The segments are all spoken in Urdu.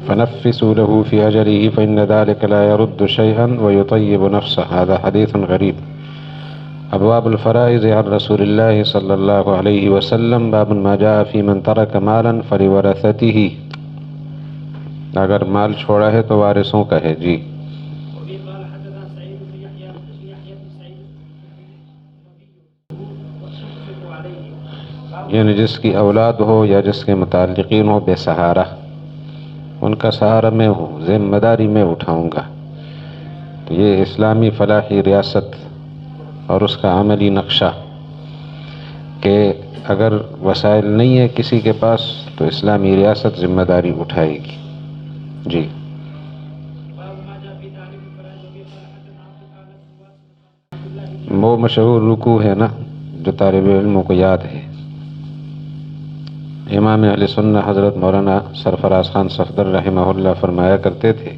فنفسوا له في أجله فإن ذلك لا يرد شيئا ويطيب نفسه. هذا حديث غريب. ابواب الفرائض عن رسول اللہ صلی اللہ علیہ وسلم. باب ما جاء فی من ترک مالا فلورثته. اگر مال چھوڑا ہے تو وارثوں کا ہے. جی یعنی جس کی اولاد ہو یا جس کے متعلقین ہو بے سہارا، ان کا سہارا میں ہوں، ذمہ داری میں اٹھاؤں گا. تو یہ اسلامی فلاحی ریاست اور اس کا عملی نقشہ کہ اگر وسائل نہیں ہے کسی کے پاس تو اسلامی ریاست ذمہ داری اٹھائے گی. جی وہ مشہور رکوع ہے نا جو طالب علموں کو یاد ہے. امام اہل سنہ حضرت مولانا سرفراز خان صفدر رحمہ اللہ فرمایا کرتے تھے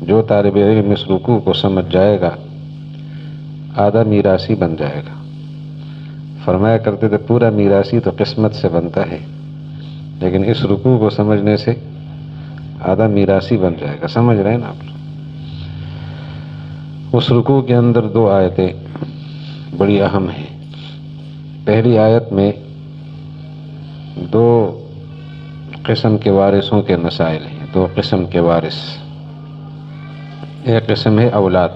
جو طالب علم اس رکوع کو سمجھ جائے گا آدھا میراثی بن جائے گا. فرمایا کرتے تھے پورا میراثی تو قسمت سے بنتا ہے، لیکن اس رکوع کو سمجھنے سے آدھا میراثی بن جائے گا. سمجھ رہے ہیں نا آپ؟ اس رکوع کے اندر 2 آیتیں بڑی اہم ہیں. پہلی آیت میں 2 قسم کے وارثوں کے مسائل ہیں. 2 قسم کے وارث. ایک قسم ہے اولاد.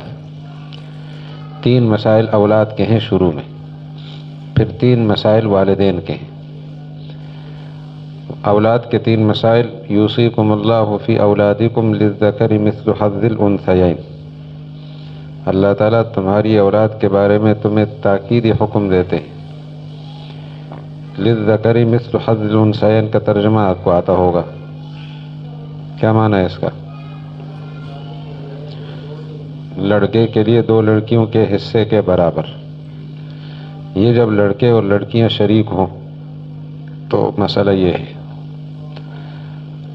3 مسائل اولاد کے ہیں شروع میں، پھر 3 مسائل والدین کے ہیں. اولاد کے 3 مسائل: یوصیکم اللہ فی اولادکم للذکر مثل حظ الانثیین. اللہ تعالیٰ تمہاری اولاد کے بارے میں تمہیں تاکیدی حکم دیتے ہیں. للذکر مثل حظ الانثیین کا ترجمہ آپ کو آتا ہوگا. کیا معنی ہے اس کا؟ لڑکے کے لیے 2 لڑکیوں کے حصے کے برابر. یہ جب لڑکے اور لڑکیاں شریک ہوں تو مسئلہ یہ ہے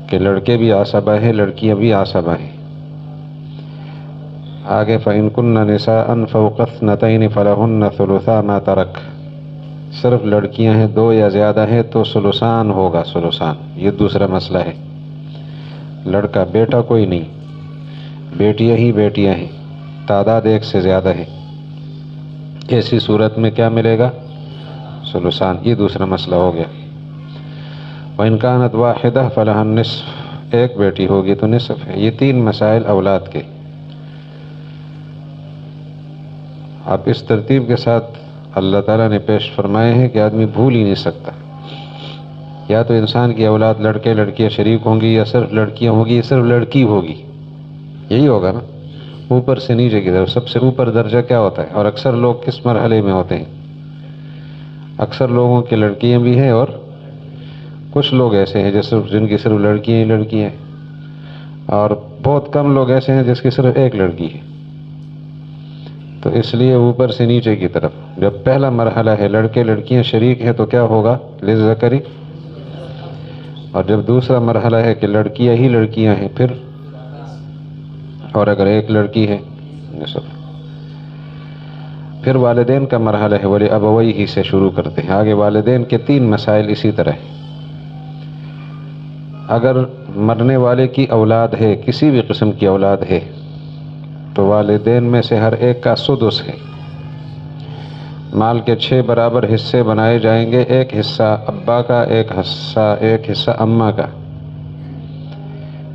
کہ لڑکے بھی عصبہ ہیں، لڑکیاں بھی عصبہ ہیں. آگے فَإِن كُنَّ نِسَاءً فَوْقَ اثْنَتَيْنِ فَلَهُنَّ ثُلُثَا مَا تَرَكَ. صرف لڑکیاں ہیں 2 یا زیادہ ہیں تو ثلثان ہوگا. ثلثان یہ دوسرا مسئلہ ہے. لڑکا بیٹا کوئی نہیں، بیٹیاں ہی بیٹیاں ہیں، تعداد 1 سے زیادہ ہے. ایسی صورت میں کیا ملے گا؟ ثلثان. یہ دوسرا مسئلہ ہو گیا. وَإِن كَانَتْ وَاحِدَةٌ فَلَهَا النِّصْفُ. ایک بیٹی ہوگی تو نصف ہے. یہ 3 مسائل اولاد کے. اب اس ترتیب کے ساتھ اللہ تعالیٰ نے پیش فرمائے ہیں کہ آدمی بھول ہی نہیں سکتا. یا تو انسان کی اولاد لڑکے لڑکیاں شریک ہوں گی، یا صرف لڑکیاں ہوں گی، یا صرف لڑکی ہوگی. یہی ہوگا نا. اوپر سے نیچے کی طرف سب سے اوپر درجہ کیا ہوتا ہے؟ اور اکثر لوگ کس مرحلے میں ہوتے ہیں؟ اکثر لوگوں کی لڑکیاں بھی ہیں اور کچھ لوگ ایسے ہیں جن کی صرف لڑکیاں ہی لڑکیاں ہیں، اور بہت کم لوگ ایسے ہیں جس کی صرف ایک لڑکی ہے. تو اس لیے اوپر سے نیچے کی طرف جب پہلا مرحلہ ہے لڑکے لڑکیاں شریک ہیں تو کیا ہوگا؟ للذکری. اور جب دوسرا مرحلہ ہے کہ لڑکیاں ہی لڑکیاں ہیں پھر، اور اگر ایک لڑکی ہے نصف. پھر والدین کا مرحلہ ہے، ولی ابویہ ہی سے شروع کرتے ہیں. آگے والدین کے 3 مسائل اسی طرح ہیں. اگر مرنے والے کی اولاد ہے، کسی بھی قسم کی اولاد ہے، تو والدین میں سے ہر ایک کا سدس ہے. مال کے 6 برابر حصے بنائے جائیں گے. ایک حصہ ابا کا، ایک حصہ اماں کا.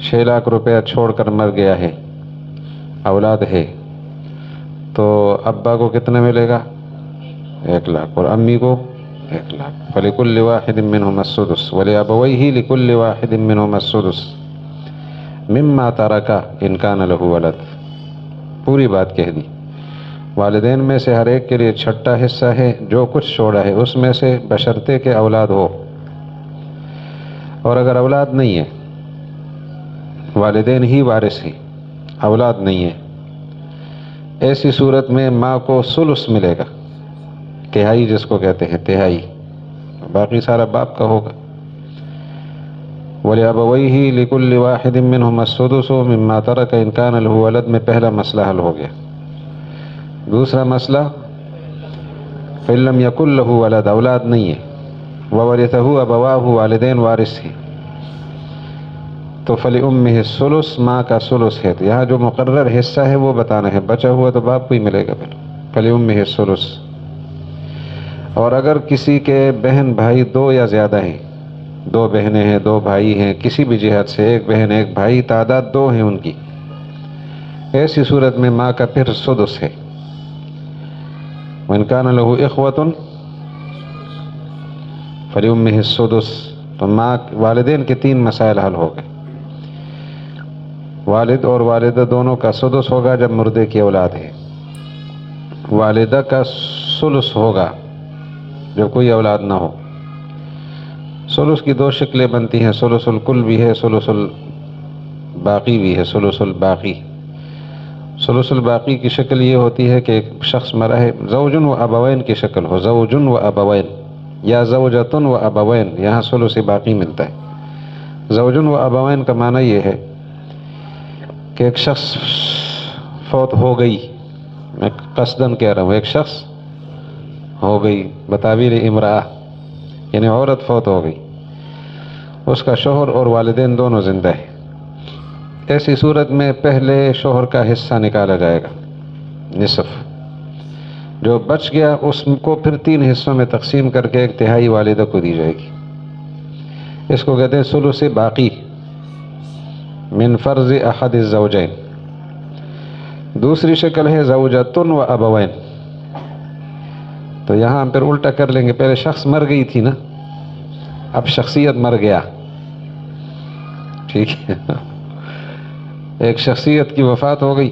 6 لاکھ روپیہ چھوڑ کر مر گیا ہے، اولاد ہے، تو ابا کو کتنا ملے گا؟ 1 لاکھ، اور امی کو 1 لاکھ. فَلِكُلِّ وَاحِدٍ مِّنْهُمَا السُّدُسُ وَلِأَبَوَيْهِ لِكُلِّ وَاحِدٍ مِّنْهُمَا السُّدُسُ مِمَّا تَرَكَ إِنْ كَانَ لَهُ وَلَدٌ. پوری بات کہہ دی. والدین میں سے ہر ایک کے لیے 6واں حصہ ہے جو کچھ چھوڑا ہے اس میں سے، بشرطے کہ اولاد ہو. اور اگر اولاد نہیں ہے، والدین ہی وارث ہیں، اولاد نہیں ہے، ایسی صورت میں ماں کو ثلث ملے گا. تہائی جس کو کہتے ہیں، تہائی. باقی سارا باپ کا ہوگا. وَلِأَبَوَيْهِ لِكُلِّ وَاحِدٍ مِّنْهُمَا السُّدُسُ مِمَّا تَرَكَ إِنْ كَانَ لَهُ وَلَدٌ میں پہلا مسئلہ حل ہو گیا. دوسرا مسئلہ فَإِن لَّمْ يَكُن لَّهُ وَلَدٌ، اولاد نہیں ہے، وَوَرِثَهُ أَبَوَاهُ، والدین وارث ہیں. تو فَلِأُمِّهِ الثُّلُث، ماں کا ثلث ہے، تو یہاں جو مقرر حصہ ہے وہ بتانا ہے، بچا ہوا تو باپ کو ہی ملے گا پھر، فَلِأُمِّهِ الثُّلُث۔ اور اگر کسی کے بہن بھائی دو یا زیادہ ہیں، دو بہنیں ہیں، دو بھائی ہیں، کسی بھی جہت سے ایک بہن ایک بھائی، تعداد دو ہیں ان کی، ایسی صورت میں ماں کا پھر سدس ہے۔ وَإِنْ كَانَ لَهُ إِخْوَةٌ فَلِأُمِّهِ السُّدُسُ، تو ماں والدین کے تین مسائل حل ہو گئے۔ والد اور والدہ دونوں کا سدس ہوگا جب مردے کی اولاد ہے، والدہ کا ثلث ہوگا جب کوئی اولاد نہ ہو۔ ثلث کی دو شکلیں بنتی ہیں، ثلث الکل بھی ہے، ثلث الباقی بھی ہے۔ ثلث الباقی، ثلث الباقی کی شکل یہ ہوتی ہے کہ ایک شخص مرا ہے، زوجن و ابوین کی شکل ہو، زوجن و ابوین یا زوجتن و ابوین، یہاں ثلث باقی ملتا ہے۔ زوجن و ابوین کا معنی یہ ہے کہ ایک شخص فوت ہو گئی، میں قصدن کہہ رہا ہوں، ایک شخص ہو گئی بتعبیر امرأہ، یعنی عورت فوت ہو گئی، اس کا شوہر اور والدین دونوں زندہ ہیں۔ ایسی صورت میں پہلے شوہر کا حصہ نکالا جائے گا، نصف، جو بچ گیا اس کو پھر تین حصوں میں تقسیم کر کے ایک تہائی والدہ کو دی جائے گی۔ اس کو کہتے ہیں ثلث باقی من فرض احد الزوجین۔ دوسری شکل ہے زوجتن و ابوین، تو یہاں ہم پھر الٹا کر لیں گے، پہلے شخص مر گئی تھی نا، اب شخصیت مر گیا، ٹھیک ہے، ایک شخصیت کی وفات ہو گئی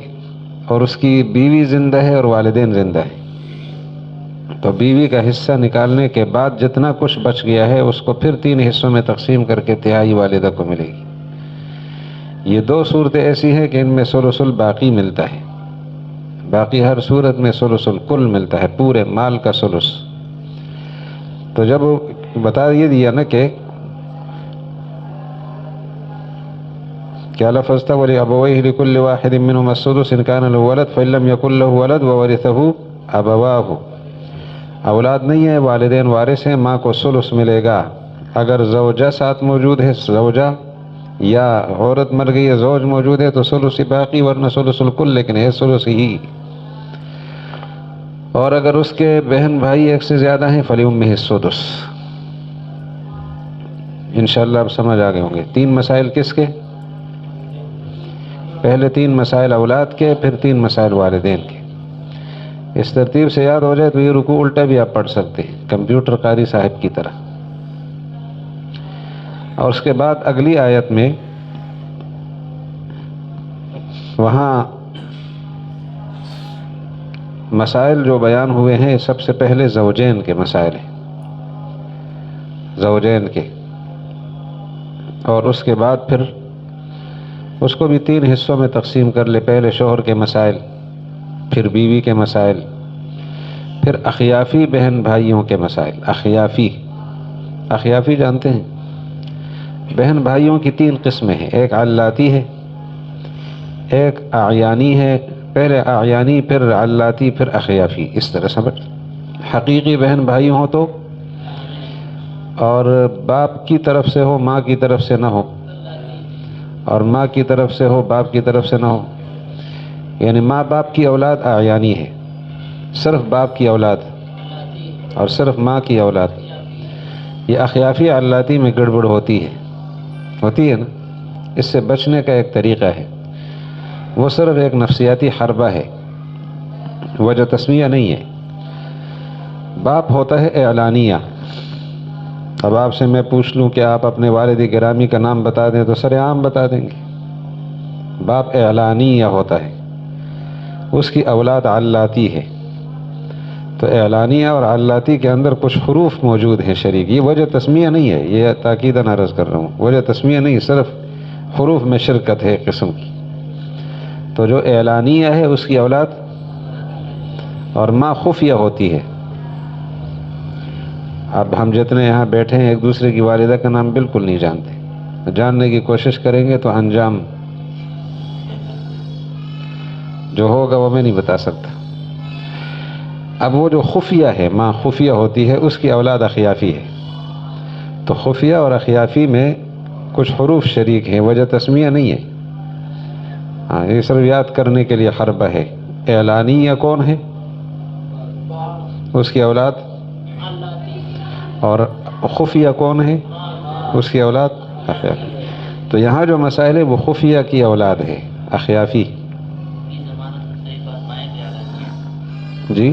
اور اس کی بیوی زندہ ہے اور والدین زندہ ہیں، تو بیوی کا حصہ نکالنے کے بعد جتنا کچھ بچ گیا ہے اس کو پھر تین حصوں میں تقسیم کر کے تہائی والدہ کو ملے گی۔ یہ دو صورتیں ایسی ہیں کہ ان میں ثلث الباقی ملتا ہے، باقی ہر صورت میں ثلث الکل ملتا ہے، پورے مال کا ثلث۔ تو جب بتا یہ دیا نا کہ کیا لفظ تھا، وَلِأَبَوَيْهِ لِكُلِّ وَاحِدٍ مِّنْهُمَا السُّدُسُ إِنْ كَانَ لَهُ وَلَدٌ فَإِن لَّمْ يَكُن لَّهُ وَلَدٌ وَوَرِثَهُ أَبَوَاهُ، اولاد نہیں ہے، والدین وارث ہیں، ماں کو ثلث ملے گا۔ اگر زوجہ ساتھ موجود ہے، زوجہ یا عورت مر گئی ہے، زوج موجود ہے تو ثلث باقی، ورنہ ثلث الکل، لیکن ہے ثلث ہی۔ اور اگر اس کے بہن بھائی ایک سے زیادہ ہیں فَلِأُمِّهِ السُّدُسُ۔ انشاءاللہ اب سمجھ آ گئے ہوں گے۔ تین مسائل کس کے؟ پہلے تین مسائل اولاد کے، پھر تین مسائل والدین کے۔ اس ترتیب سے یاد ہو جائے تو یہ رکوع الٹا بھی آپ پڑھ سکتے ہیں، کمپیوٹر قاری صاحب کی طرح۔ اور اس کے بعد اگلی آیت میں وہاں مسائل جو بیان ہوئے ہیں، سب سے پہلے زوجین کے مسائل ہیں، زوجین کے، اور اس کے بعد پھر اس کو بھی تین حصوں میں تقسیم کر لے، پہلے شوہر کے مسائل، پھر بیوی کے مسائل، پھر اخیافی بہن بھائیوں کے مسائل۔ اخیافی جانتے ہیں؟ بہن بھائیوں کی تین قسمیں ہیں، ایک علاتی ہے، ایک اعیانی ہے، پہلے اعیانی پھر علاتی پھر اخیافی، اس طرح سمجھ۔ حقیقی بہن بھائی ہوں تو، اور باپ کی طرف سے ہو ماں کی طرف سے نہ ہو، اور ماں کی طرف سے ہو باپ کی طرف سے نہ ہو، یعنی ماں باپ کی اولاد اعیانی ہے، صرف باپ کی اولاد اور صرف ماں کی اولاد۔ یہ اخیافی علاتی میں گڑبڑ ہوتی ہے نا، اس سے بچنے کا ایک طریقہ ہے، وہ صرف ایک نفسیاتی حربہ ہے، وجہ تسمیہ نہیں ہے۔ باپ ہوتا ہے اعلانیہ۔ اب آپ سے میں پوچھ لوں کہ آپ اپنے والد گرامی کا نام بتا دیں تو سر عام بتا دیں گے۔ باپ اعلانیہ ہوتا ہے، اس کی اولاد علاتی ہے، تو اعلانیہ اور علاتی کے اندر کچھ حروف موجود ہیں شریک۔ یہ وجہ تسمیہ نہیں ہے، یہ تاکیداً عرض کر رہا ہوں، وجہ تسمیہ نہیں، صرف حروف میں شرکت ہے ایک قسم کی۔ تو جو اعلانیہ ہے اس کی اولاد، اور ماں خفیہ ہوتی ہے۔ اب ہم جتنے یہاں بیٹھے ہیں ایک دوسرے کی والدہ کا نام بالکل نہیں جانتے، جاننے کی کوشش کریں گے تو انجام جو ہوگا وہ میں نہیں بتا سکتا۔ اب وہ جو خفیہ ہے، ماں خفیہ ہوتی ہے، اس کی اولاد اخیافی ہے۔ تو خفیہ اور اخیافی میں کچھ حروف شریک ہیں، وجہ تسمیہ نہیں ہے. ہاں یہ صرف یاد کرنے کے لیے حربہ ہے. اعلانیہ کون ہے؟ اس کی اولاد. اور خفیہ کون ہے؟ اس کی اولاد اخیافی. تو یہاں جو مسائل ہے وہ خفیہ کی اولاد ہے، اخیافی. جی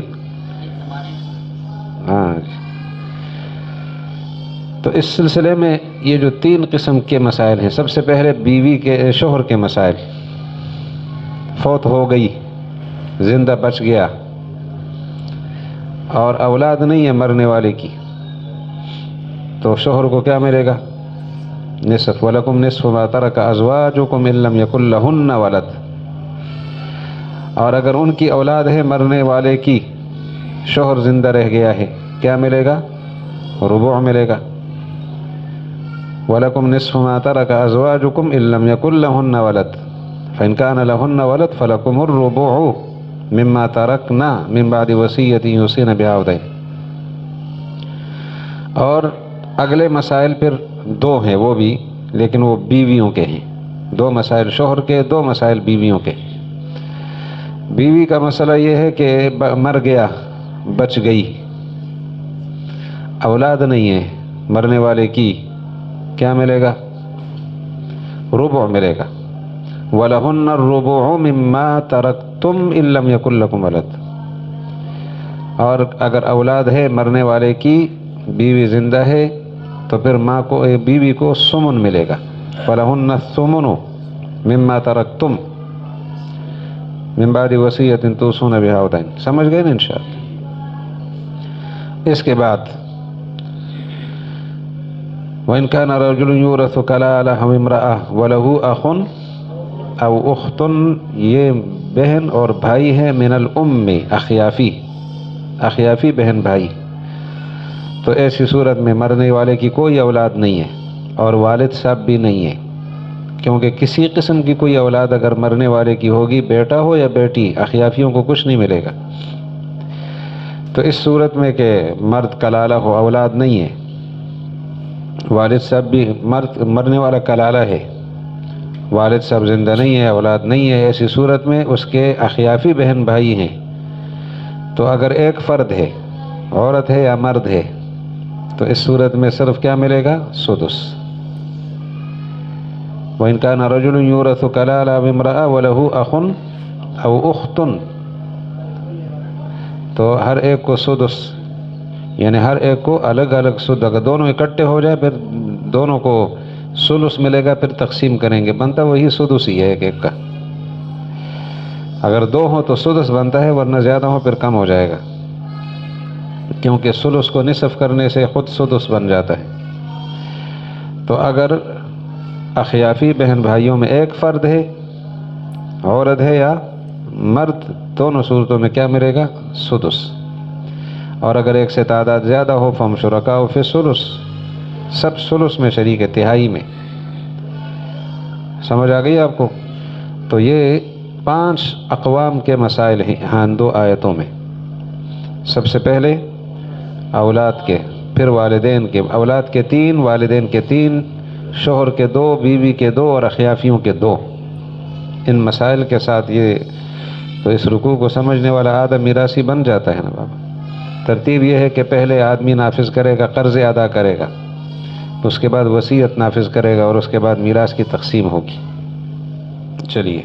ہاں. تو اس سلسلے میں یہ جو 3 قسم کے مسائل ہیں، سب سے پہلے بیوی کے شوہر کے مسائل. فوت ہو گئی، زندہ بچ گیا اور اولاد نہیں ہے مرنے والے کی، تو شوہر کو کیا ملے گا؟ نصف. وَلَكُمْ نِصْفُ مَا تَرَكَ أَزْوَاجُكُمْ إِن لَّمْ يَكُن لَّهُنَّ وَلَدٌ. اور اگر ان کی اولاد ہے مرنے والے کی، شوہر زندہ رہ گیا ہے، کیا ملے گا؟ ربع ملے گا. وَلَكُمْ نِصْفُ مَا تَرَكَ أَزْوَاجُكُمْ إِن لَّمْ يَكُن لَّهُنَّ وَلَدٌ فَإِن كَانَ لَهُنَّ وَلَدٌ فَلَكُمُ الرُّبُعُ مِمَّا تَرَكْنَا مِن بَعْدِ وَصِيَّةٍ يُوصِينَ بِهَا أَوْ دَيْنٍ. اور اگلے مسائل پھر 2 ہیں، وہ بھی لیکن وہ بیویوں کے ہیں. 2 مسائل شوہر کے، 2 مسائل بیویوں کے. بیوی کا مسئلہ یہ ہے کہ مر گیا، بچ گئی، اولاد نہیں ہے مرنے والے کی، کیا ملے گا؟ ربع ملے گا. وَلَهُنَّ الرُّبُعُ مِمَّا تَرَكْتُمْ إِن لَّمْ يَكُن لَّكُمْ وَلَدٌ. اور اگر اولاد ہے مرنے والے کی، بیوی زندہ ہے، تو پھر ماں کو بیوی کو ثمن ملے گا. فَلَهُنَّ الثُّمُنُ مِمَّا تَرَكْتُمْ مِن بَعْدِ وَصِيَّةٍ تُوصُونَ بِهَا أَوْ دَيْنٍ. سمجھ گئے نا انشاءاللہ. اس کے بعد وَإِن كَانَ رَجُلٌ يُورَثُ كَلَالَةً أَوْ امْرَأَةٌ وَلَهُ أَخٌ أَوْ أُخْتٌ، یہ بہن اور بھائی ہے. من الأم، اخیافی، اخیافی بہن بھائی. تو ایسی صورت میں مرنے والے کی کوئی اولاد نہیں ہے اور والد صاحب بھی نہیں ہے، کیونکہ کسی قسم کی کوئی اولاد اگر مرنے والے کی ہوگی، بیٹا ہو یا بیٹی، اخیافیوں کو کچھ نہیں ملے گا. تو اس صورت میں کہ مرد کلالہ ہو، اولاد نہیں ہے، والد صاحب بھی مرنے والا کلالہ ہے، والد صاحب زندہ نہیں ہے، اولاد نہیں ہے، ایسی صورت میں اس کے اخیافی بہن بھائی ہیں. تو اگر ایک فرد ہے، عورت ہے یا مرد ہے، تو اس صورت میں صرف کیا ملے گا؟ سدس. وَإِن كَانَ رَجُلٌ يُورَثُ كَلَالَةً أَوْ امْرَأَةٌ وَلَهُ أَخٌ أَوْ أُخْتٌ، تو ہر ایک کو سدس، یعنی ہر ایک کو الگ الگ سد. اگر دونوں اکٹھے ہو جائے پھر دونوں کو سدس ملے گا، پھر تقسیم کریں گے، بنتا وہی سدس ہی ہے ایک ایک کا. اگر 2 ہو تو سدس بنتا ہے، ورنہ زیادہ ہو پھر کم ہو جائے گا، کیونکہ سدس کو نصف کرنے سے خود سدس بن جاتا ہے. تو اگر اخیافی بہن بھائیوں میں ایک فرد ہے، عورت ہے یا مرد، دونوں صورتوں میں کیا ملے گا؟ سدس. اور اگر ایک سے تعداد زیادہ ہو، فہم شرکاء فی الثلث، سب ثلث میں شریک ہے، تہائی میں. سمجھ آ گئی آپ کو؟ تو یہ 5 اقوام کے مسائل ہیں ہاں 2 آیتوں میں. سب سے پہلے اولاد کے، پھر والدین کے. اولاد کے 3، والدین کے 3، شوہر کے 2، بیوی کے 2 اور اخیافیوں کے 2. ان مسائل کے ساتھ یہ تو اس رکوع کو سمجھنے والا آدم میراثی بن جاتا ہے نا بابا. ترتیب یہ ہے کہ پہلے آدمی نافذ کرے گا، قرض ادا کرے گا، اس کے بعد وصیت نافذ کرے گا، اور اس کے بعد میراث کی تقسیم ہوگی. چلیے.